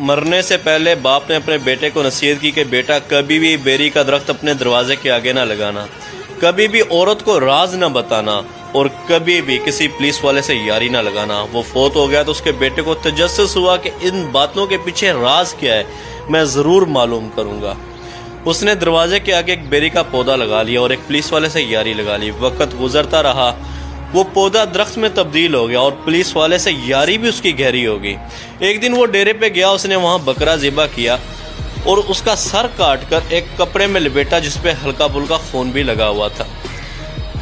مرنے سے پہلے باپ نے اپنے بیٹے کو نصیحت کی کہ بیٹا کبھی بھی بیری کا درخت اپنے دروازے کے آگے نہ لگانا، کبھی بھی عورت کو راز نہ بتانا، اور کبھی بھی کسی پولیس والے سے یاری نہ لگانا۔ وہ فوت ہو گیا تو اس کے بیٹے کو تجسس ہوا کہ ان باتوں کے پیچھے راز کیا ہے، میں ضرور معلوم کروں گا۔ اس نے دروازے کے آگے ایک بیری کا پودا لگا لیا اور ایک پولیس والے سے یاری لگا لی۔ وقت گزرتا رہا، وہ پودا درخت میں تبدیل ہو گیا اور پولیس والے سے یاری بھی اس کی گہری ہو گئی۔ ایک دن وہ ڈیرے پہ گیا، اس نے وہاں بکرا ذبح کیا اور اس کا سر کاٹ کر ایک کپڑے میں لپیٹا جس پہ ہلکا پھلکا خون بھی لگا ہوا تھا۔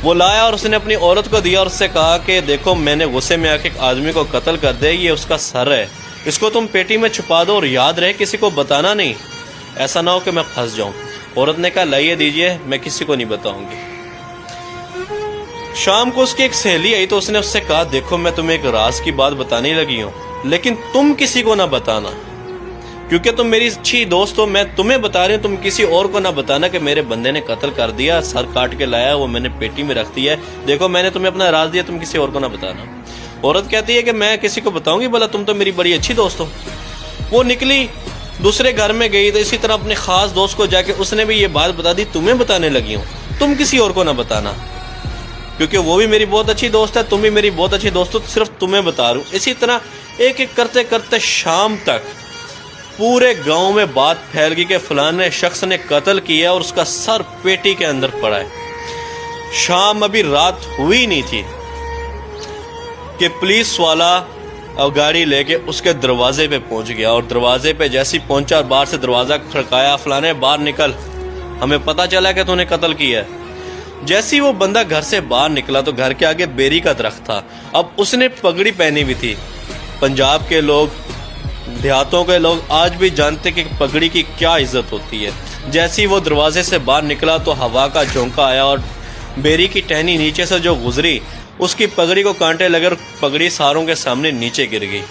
وہ لایا اور اس نے اپنی عورت کو دیا اور اس سے کہا کہ دیکھو میں نے غصے میں آ کے ایک آدمی کو قتل کر دیا، یہ اس کا سر ہے، اس کو تم پیٹی میں چھپا دو اور یاد رہے کسی کو بتانا نہیں، ایسا نہ ہو کہ میں پھنس جاؤں۔ عورت نے کہا لائیے دیجئے، میں کسی کو نہیں بتاؤں گی۔ شام کو اس کی ایک سہیلی آئی تو اس نے اس سے کہا دیکھو میں تمہیں ایک راز کی بات بتانے لگی ہوں، لیکن تم کسی کو نہ بتانا، کیونکہ تم میری اچھی دوست ہو، میں تمہیں بتا رہی ہوں، تم کسی اور کو نہ بتانا کہ میرے بندے نے قتل کر دیا، سر کاٹ کے لایا، وہ میں نے پیٹی میں رکھ دیا ہے، دیکھو میں نے تمہیں اپنا راز دیا، تم کسی اور کو نہ بتانا۔ عورت کہتی ہے کہ میں کسی کو بتاؤں گی، بھلا تم تو میری بڑی اچھی دوست ہو۔ وہ نکلی، دوسرے گھر میں گئی تو اسی طرح اپنے خاص دوست کو جا کے اس نے بھی یہ بات بتا دی، تمہیں بتانے لگی ہوں، تم کسی اور کو نہ بتانا، کیونکہ وہ بھی میری بہت اچھی دوست ہے، تم بھی میری بہت اچھی دوست ہو، صرف تمہیں بتا رہا ہوں۔ اسی طرح ایک ایک کرتے کرتے شام تک پورے گاؤں میں بات پھیل گئی کہ فلانے شخص نے قتل کیا اور اس کا سر پیٹی کے اندر پڑا ہے۔ شام ابھی رات ہوئی نہیں تھی کہ پولیس والا اور گاڑی لے کے اس کے دروازے پہ پہنچ گیا، اور دروازے پہ جیسی پہنچا اور باہر سے دروازہ کھڑکایا، فلانے باہر نکل، ہمیں پتہ چلا کہ تو نے قتل کیا ہے۔ جیسی وہ بندہ گھر سے باہر نکلا تو گھر کے آگے بیری کا درخت تھا۔ اب اس نے پگڑی پہنی ہوئی تھی۔ پنجاب کے لوگ، دیہاتوں کے لوگ آج بھی جانتے کہ پگڑی کی کیا عزت ہوتی ہے۔ جیسی وہ دروازے سے باہر نکلا تو ہوا کا جھونکا آیا اور بیری کی ٹہنی نیچے سے جو گزری اس کی پگڑی کو کانٹے لگے اور پگڑی ساروں کے سامنے نیچے گر گئی،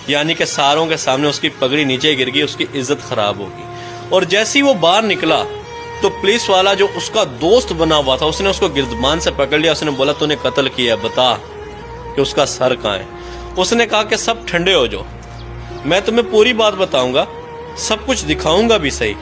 یعنی کہ ساروں کے سامنے اس کی پگڑی نیچے گر گئی، اس کی عزت خراب ہوگی۔ اور جیسی وہ باہر نکلا تو پولیس والا جو اس کا دوست بنا ہوا تھا اس نے اس کو گردبان سے پکڑ لیا، اس نے بولا تو نے قتل کیا، بتا کہ اس کا سر کہاں ہے۔ اس نے کہا کہ سب ٹھنڈے ہو جاؤ، میں تمہیں پوری بات بتاؤں گا، سب کچھ دکھاؤں گا بھی صحیح،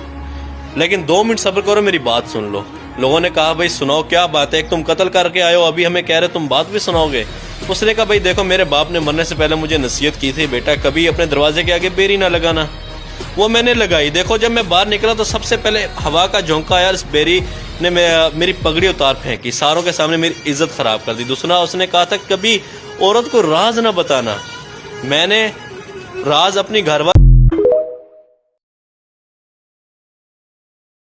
لیکن 2 منٹ صبر کرو، میری بات سن لو۔ لوگوں نے کہا بھائی سناؤ کیا بات ہے، ایک تم قتل کر کے آئے ہو، ابھی ہمیں کہہ رہے تم بات بھی سناؤ گے۔ اس نے کہا بھائی دیکھو میرے باپ نے مرنے سے پہلے مجھے نصیحت کی تھی بیٹا کبھی اپنے دروازے کے آگے بیری نہ لگانا، وہ میں نے لگائی۔ دیکھو جب میں باہر نکلا تو سب سے پہلے ہوا کا جھونکا آیا، اس بیری نے میری پگڑی اتار پھینکی، ساروں کے سامنے میری عزت خراب کر دی۔ دوسرا اس نے کہا تھا کبھی عورت کو راز نہ بتانا، میں نے راز اپنی گھر والے